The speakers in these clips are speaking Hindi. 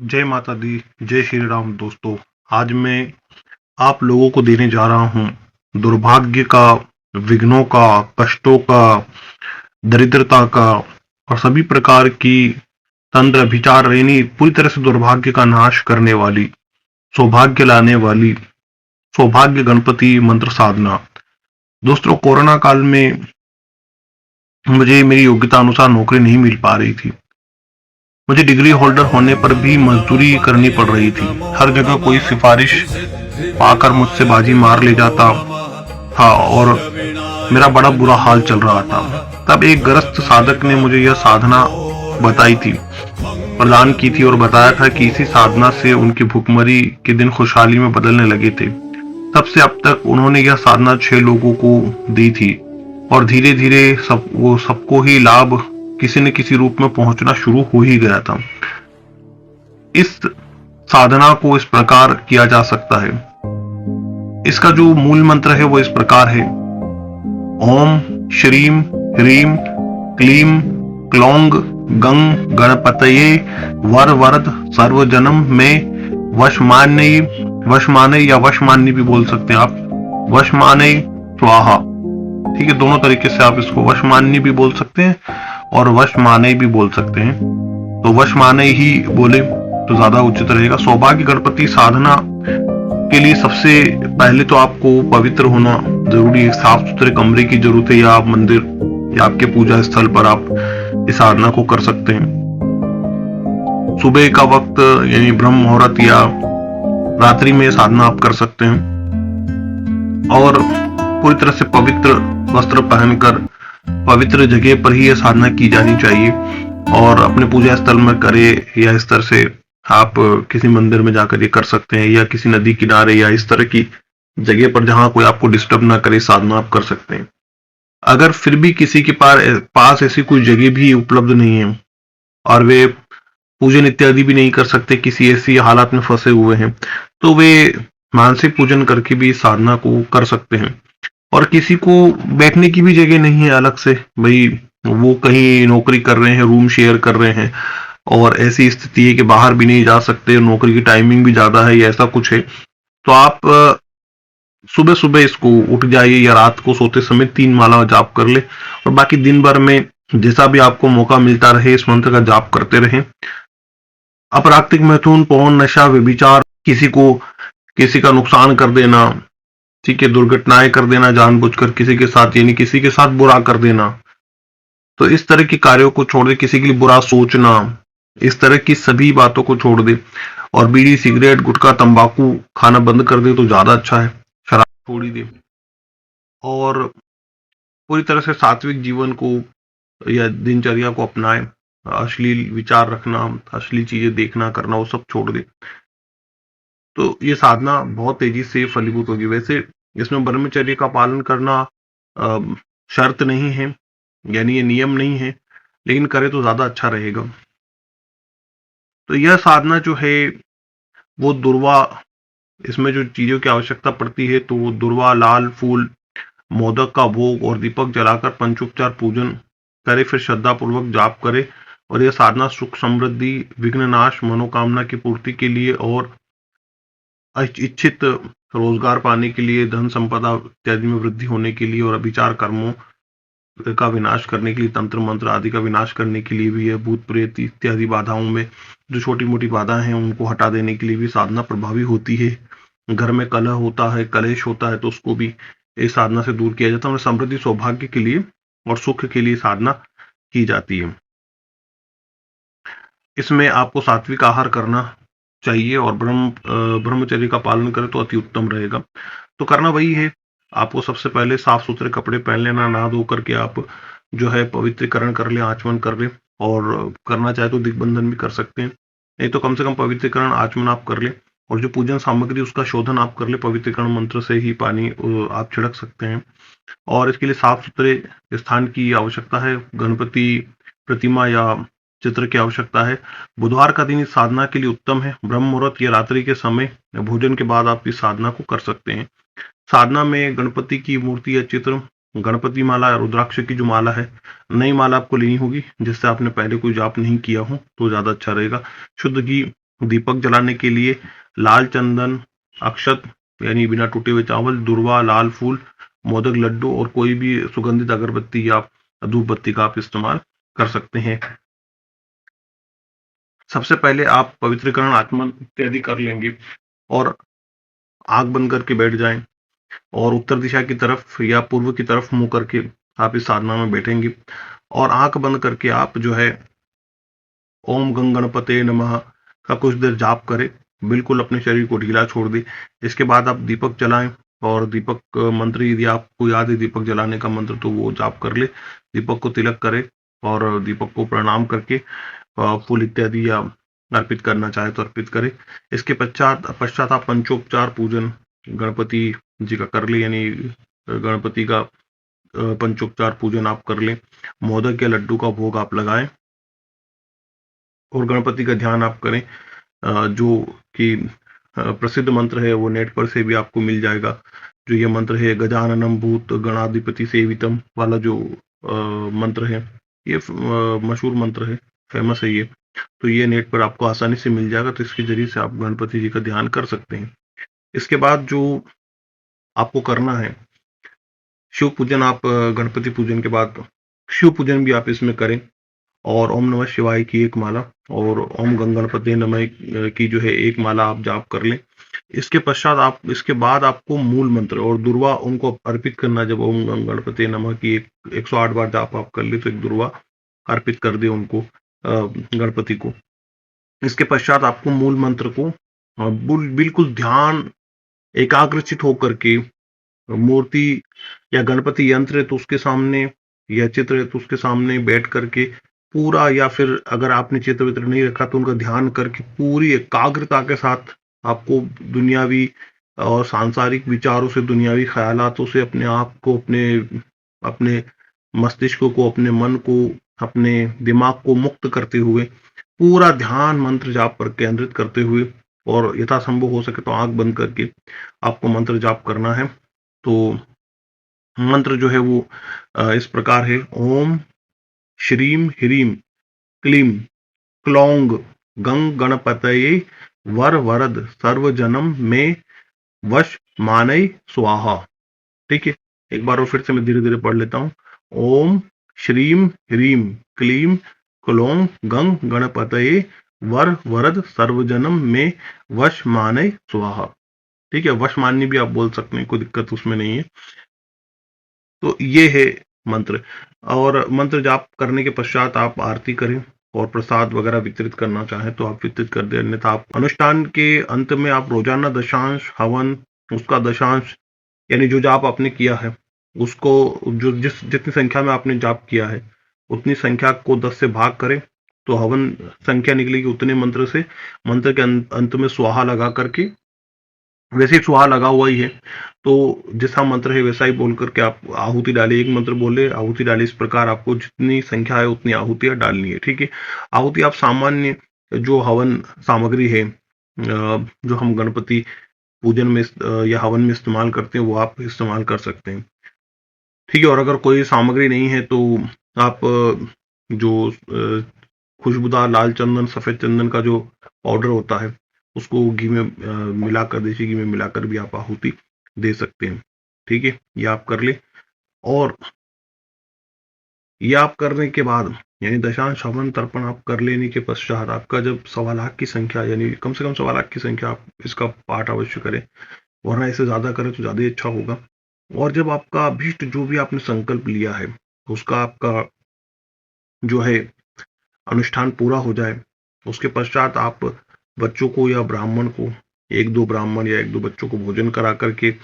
जय माता दी, जय श्री राम दोस्तों। आज मैं आप लोगों को देने जा रहा हूँ दुर्भाग्य का, विघ्नों का, कष्टों का, दरिद्रता का और सभी प्रकार की तंत्र विचार रेनी पूरी तरह से दुर्भाग्य का नाश करने वाली, सौभाग्य लाने वाली सौभाग्य गणपति मंत्र साधना। दोस्तों, कोरोना काल में मुझे मेरी योग्यता अनुसार नौकरी नहीं मिल पा रही थी। मुझे डिग्री होल्डर होने पर भी मजदूरी करनी पड़ रही थी। हर जगह कोई सिफारिश पाकर मुझसे बाजी मार ले जाता था और मेरा बड़ा बुरा हाल चल रहा था। तब एक ग्रस्त साधक ने मुझे यह साधना बताई थी, प्रदान की थी और बताया था कि इसी साधना से उनकी भुखमरी के दिन खुशहाली में बदलने लगे थे। तब से अब तक उन्होंने यह साधना 6 लोगों को दी थी और धीरे धीरे सबको ही लाभ किसी न किसी रूप में पहुंचना शुरू हो ही गया था। इस साधना को इस प्रकार किया जा सकता है। इसका जो मूल मंत्र है वो इस प्रकार है: ओम श्रीम ह्रीम क्लीम क्लौंग गंग गणपतये वर वरद सर्वजनम में वशमाने या वशमान्य भी बोल सकते हैं आप, वशमाने स्वाहा। ठीक है, दोनों तरीके से आप इसको वशमान्य भी बोल सकते हैं और वशमाने भी बोल सकते हैं। तो वशमाने ही बोले तो ज्यादा उचित रहेगा। सौभाग्य गणपति साधना के लिए सबसे पहले तो आपको पवित्र होना जरूरी है। साफ सुथरे कमरे की जरूरत है, या आप मंदिर या आपके पूजा स्थल पर आप इस साधना को कर सकते हैं। सुबह का वक्त यानी ब्रह्म मुहूर्त या रात्रि में साधना आप कर सकते हैं और पूरी तरह से पवित्र वस्त्र पहनकर पवित्र जगह पर ही यह साधना की जानी चाहिए और अपने पूजा स्थल में करे, या इस तरह से आप किसी मंदिर में जाकर ये कर सकते हैं, या किसी नदी किनारे या इस तरह की जगह पर जहां कोई आपको डिस्टर्ब ना करे साधना आप कर सकते हैं। अगर फिर भी किसी के पास ऐसी कोई जगह भी उपलब्ध नहीं है और वे पूजन इत्यादि भी नहीं कर सकते, किसी ऐसी हालात में फंसे हुए हैं, तो वे मानसिक पूजन करके भी साधना को कर सकते हैं। और किसी को बैठने की भी जगह नहीं है अलग से, भाई वो कहीं नौकरी कर रहे हैं, रूम शेयर कर रहे हैं और ऐसी स्थिति है कि बाहर भी नहीं जा सकते, नौकरी की टाइमिंग भी ज्यादा है या ऐसा कुछ है, तो आप सुबह सुबह इसको उठ जाइए या रात को सोते समय 3 माला जाप कर ले और बाकी दिन भर में जैसा भी आपको मौका मिलता रहे इस मंत्र का जाप करते रहें। अपराकृतिक मैथुन, पौन, नशा, व्यभिचार, किसी का नुकसान कर देना, ठीक है, दुर्घटनाएं कर देना जानबूझकर किसी के साथ, यानी किसी के साथ बुरा कर देना, तो इस तरह के कार्यों को छोड़ दे। किसी के लिए बुरा सोचना, इस तरह की सभी बातों को छोड़ दे और बीड़ी, सिगरेट, गुटखा, तंबाकू खाना बंद कर दे तो ज्यादा अच्छा है। शराब छोड़ ही दे और पूरी तरह से सात्विक जीवन को या दिनचर्या को अपनाए। अश्लील विचार रखना, अश्लील चीजें देखना करना, वो सब छोड़ दे, तो ये साधना बहुत तेजी से फलीभूत होगी। वैसे इसमें ब्रह्मचर्य का पालन करना शर्त नहीं है, यानी ये नियम नहीं है, लेकिन करे तो ज्यादा अच्छा रहेगा। तो यह साधना जो है वो दुर्वा, इसमें जो चीजों की आवश्यकता पड़ती है तो वो दुर्वा, लाल फूल, मोदक का भोग और दीपक जलाकर पंचोपचार पूजन करे, फिर श्रद्धा पूर्वक जाप करे। और यह साधना सुख समृद्धि, विघ्न नाश, मनोकामना की पूर्ति के लिए और इच्छित रोजगार पाने के लिए, धन संपदा इत्यादि में वृद्धि होने के लिए और अभिचार कर्मों का विनाश करने के लिए, तंत्र मंत्र आदि का विनाश करने के लिए भी है। भूत प्रेत इत्यादि बाधाओं में जो छोटी मोटी बाधाएं हैं उनको हटा देने के लिए भी साधना प्रभावी होती है। घर में कलह होता है, कलेश होता है, तो उसको भी इस साधना से दूर किया जाता है। समृद्धि सौभाग्य के लिए और सुख के लिए साधना की जाती है। इसमें आपको सात्विक आहार करना चाहिए और ब्रह्मचर्य का पालन करें तो अति उत्तम रहेगा। तो करना वही है, आपको सबसे पहले साफ सुथरे कपड़े पहन लेना, नहा धो करके आप जो है पवित्रीकरण कर ले, आचमन कर ले, और करना चाहे तो दिग्बंधन भी कर सकते हैं, नहीं तो कम से कम पवित्रीकरण आचमन आप कर ले और जो पूजन सामग्री उसका शोधन आप कर ले। पवित्रीकरण मंत्र से ही पानी आप छिड़क सकते हैं और इसके लिए साफ सुथरे स्थान की आवश्यकता है। गणपति प्रतिमा या चित्र की आवश्यकता है। बुधवार का दिन इस साधना के लिए उत्तम है। ब्रह्म मुहूर्त या रात्रि के समय भोजन के बाद आप इस साधना को कर सकते हैं। साधना में गणपति की मूर्ति या चित्र, गणपति माला या रुद्राक्ष की जो माला है, नई माला आपको लेनी होगी जिससे आपने पहले कोई जाप नहीं किया हो तो ज्यादा अच्छा रहेगा। शुद्ध घी दीपक जलाने के लिए लाल चंदन, अक्षत यानी बिना टूटे हुए चावल, दूर्वा, लाल फूल, मोदक, लड्डू और कोई भी सुगंधित अगरबत्ती या धूप बत्ती का आप इस्तेमाल कर सकते हैं। सबसे पहले आप पवित्रीकरण आचमन इत्यादि कर लेंगे और आंख बंद करके बैठ जाएं और उत्तर दिशा की तरफ या पूर्व की तरफ मुंह करके आप इस साधना में बैठेंगे और आंख बंद करके आप जो है ओम गंग गणपते नमः का कुछ देर जाप करें। बिल्कुल अपने शरीर को ढीला छोड़ दें। इसके बाद आप दीपक जलाएं और दीपक मंत्र यदि आपको याद है दीपक जलाने का मंत्र तो वो जाप कर ले। दीपक को तिलक करें और दीपक को प्रणाम करके फूल इत्यादि या अर्पित करना चाहे तो अर्पित करें। इसके पश्चात आप पंचोपचार पूजन गणपति जी का कर ले, यानी गणपति का पंचोपचार पूजन आप कर लें। मोदक या लड्डू का भोग आप लगाएं और गणपति का ध्यान आप करें। जो कि प्रसिद्ध मंत्र है वो नेट पर से भी आपको मिल जाएगा। जो ये मंत्र है गजाननम भूत गणाधिपति सेवितम वाला जो मंत्र है, ये मशहूर मंत्र है, फेमस है ये। तो ये नेट पर आपको आसानी से मिल जाएगा, तो इसके जरिए से आप गणपति जी का ध्यान कर सकते हैं। इसके बाद जो आपको करना है शिव पूजन, आप गणपति पूजन के बाद शिव पूजन भी आप इसमें करें और ओम नमः शिवाय की एक माला और ओम गंग गणपते नमः की जो है एक माला आप जाप कर लें। इसके बाद आपको मूल मंत्र और दुर्वा उनको अर्पित करना। जब ओम गंग गणपते नमः की 108 बार जाप आप कर ले तो एक दुर्वा अर्पित कर दे उनको, गणपति को। इसके पश्चात आपको मूल मंत्र को बिल्कुल ध्यान एकाग्रचित होकर के मूर्ति या गणपति यंत्र है तो उसके सामने या चित्र है तो उसके सामने बैठ करके पूरा, या फिर अगर आपने चित्र वित्र नहीं रखा तो उनका ध्यान करके पूरी एकाग्रता के साथ आपको दुनियावी और सांसारिक विचारों से, दुनियावी ख्यालातों से अपने आप को, अपने मस्तिष्क को, अपने मन को, अपने दिमाग को मुक्त करते हुए पूरा ध्यान मंत्र जाप पर केंद्रित करते हुए और यथासंभव हो सके तो आंख बंद करके आपको मंत्र जाप करना है। तो मंत्र जो है वो इस प्रकार है, ओम श्रीम ह्रीम क्लीम क्लौंग गंग गणपतये वर वरद सर्वजनम में वश मानय स्वाहा। ठीक है, एक बार और फिर से मैं धीरे धीरे पढ़ लेता हूँ। ओम श्रीम ह्रीम क्लीम क्लौंग गंग गणपतये वर वरद सर्वजनम में वश मानय स्वाहा। ठीक है, वश माननी भी आप बोल सकते हैं, कोई दिक्कत उसमें नहीं है। तो ये है मंत्र। और मंत्र जाप करने के पश्चात आप आरती करें और प्रसाद वगैरह वितरित करना चाहें तो आप वितरित कर दें। अन्यथा आप अनुष्ठान के अंत में आप रोजाना दशांश हवन, उसका दशांश यानी जो जाप आपने किया है उसको, जो जितनी संख्या में आपने जाप किया है उतनी संख्या को 10 से भाग करें तो हवन संख्या निकलेगी उतने मंत्र से। मंत्र के अंत में स्वाहा लगा करके, वैसे ही स्वाहा लगा हुआ ही है तो जैसा मंत्र है वैसा ही बोल करके आप आहुति डालिए। एक मंत्र बोले आहुति डालिए। इस प्रकार आपको जितनी संख्या है उतनी आहुतियां डालनी है। ठीक है, आहुति आप सामान्य जो हवन सामग्री है जो हम गणपति पूजन में या हवन में इस्तेमाल करते हैं वो आप इस्तेमाल कर सकते हैं। ठीक है, और अगर कोई सामग्री नहीं है तो आप जो खुशबूदार लाल चंदन, सफेद चंदन का जो पाउडर होता है उसको घी में मिलाकर, देसी घी में मिलाकर भी आप आहुति दे सकते हैं। ठीक है, ये आप कर ले। और ये आप करने के बाद यानी दशांश हवन तर्पण आप कर लेने के पश्चात आपका जब 1.25 लाख की संख्या, यानी कम से कम 1.25 लाख की संख्या, आप इसका पाठ अवश्य करें, वरना इससे ज्यादा करें तो ज्यादा अच्छा होगा। और जब आपका अभीष्ट जो भी आपने संकल्प लिया है उसका आपका जो है अनुष्ठान पूरा हो जाए, उसके पश्चात आप बच्चों को या ब्राह्मण को, 1-2 ब्राह्मण या 1-2 बच्चों को भोजन करा करके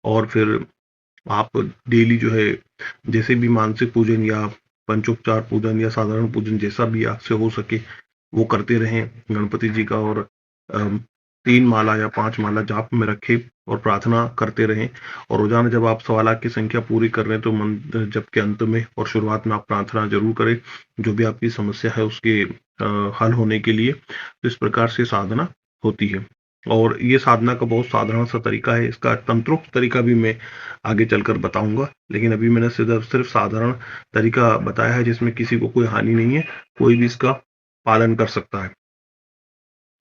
और फिर आप डेली जो है जैसे भी मानसिक पूजन या पंचोपचार पूजन या साधारण पूजन जैसा भी आपसे हो सके वो करते रहें गणपति जी का। और 3 माला या 5 माला जाप में रखें और प्रार्थना करते रहें। और रोजाना जब आप 1.25 लाख की संख्या पूरी कर रहे हैं तो मंत्र जप के अंत में और शुरुआत में आप प्रार्थना जरूर करें जो भी आपकी समस्या है उसके हल होने के लिए। तो इस प्रकार से साधना होती है और ये साधना का बहुत साधारण सा तरीका है। इसका तंत्रोक्त तरीका भी मैं आगे चलकर बताऊंगा, लेकिन अभी मैंने सिर्फ साधारण तरीका बताया है जिसमें किसी को कोई हानि नहीं है, कोई भी इसका पालन कर सकता है।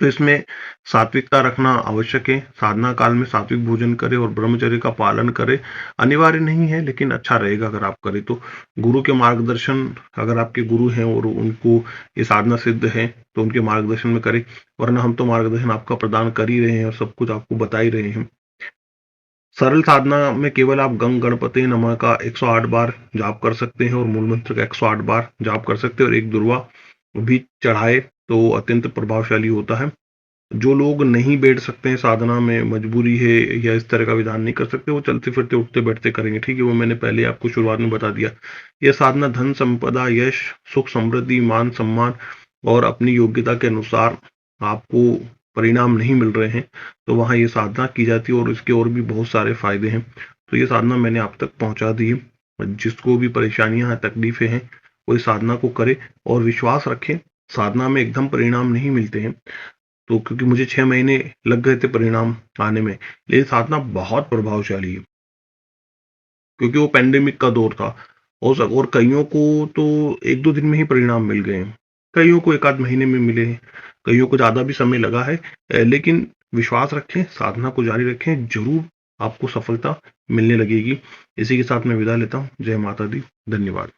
तो इसमें सात्विकता रखना आवश्यक है। साधना काल में सात्विक भोजन करें और ब्रह्मचर्य का पालन करें। अनिवार्य नहीं है लेकिन अच्छा रहेगा अगर आप करें तो। गुरु के मार्गदर्शन, अगर आपके गुरु हैं और उनको ये साधना सिद्ध है तो उनके मार्गदर्शन में करें, वरना हम तो मार्गदर्शन आपका प्रदान कर ही रहे हैं और सब कुछ आपको बता ही रहे हैं। सरल साधना में केवल आप गंग गणपति नमः का 108 बार जाप कर सकते हैं और मूल मंत्र का 108 बार जाप कर सकते हैं और एक दुर्वा भी चढ़ाए तो अत्यंत प्रभावशाली होता है। जो लोग नहीं बैठ सकते हैं, साधना में मजबूरी है या इस तरह का विधान नहीं कर सकते, वो चलते फिरते उठते बैठते करेंगे, ठीक है। वो मैंने पहले आपको शुरुआत में बता दिया। यह साधना धन संपदा, यश, सुख समृद्धि, मान सम्मान और अपनी योग्यता के अनुसार आपको परिणाम नहीं मिल रहे हैं तो वहां ये साधना की जाती है और इसके और भी बहुत सारे फायदे हैं। तो ये साधना मैंने आप तक पहुंचा दी है। जिसको भी परेशानियां हैं, तकलीफें हैं, वो इस साधना को करे और विश्वास रखें। साधना में एकदम परिणाम नहीं मिलते हैं, तो क्योंकि मुझे 6 महीने लग गए थे परिणाम आने में, लेकिन साधना बहुत प्रभावशाली है क्योंकि वो पेंडेमिक का दौर था। और कईयों को तो 1-2 दिन में ही परिणाम मिल गए हैं, कईयों को 1 आध महीने में मिले हैं, कईयों को ज़्यादा भी समय लगा है। लेकिन विश्वास रखें, साधना को जारी रखें, ज़रूर आपको सफलता मिलने लगेगी। इसी के साथ मैं विदा लेता हूँ। जय माता दी। धन्यवाद।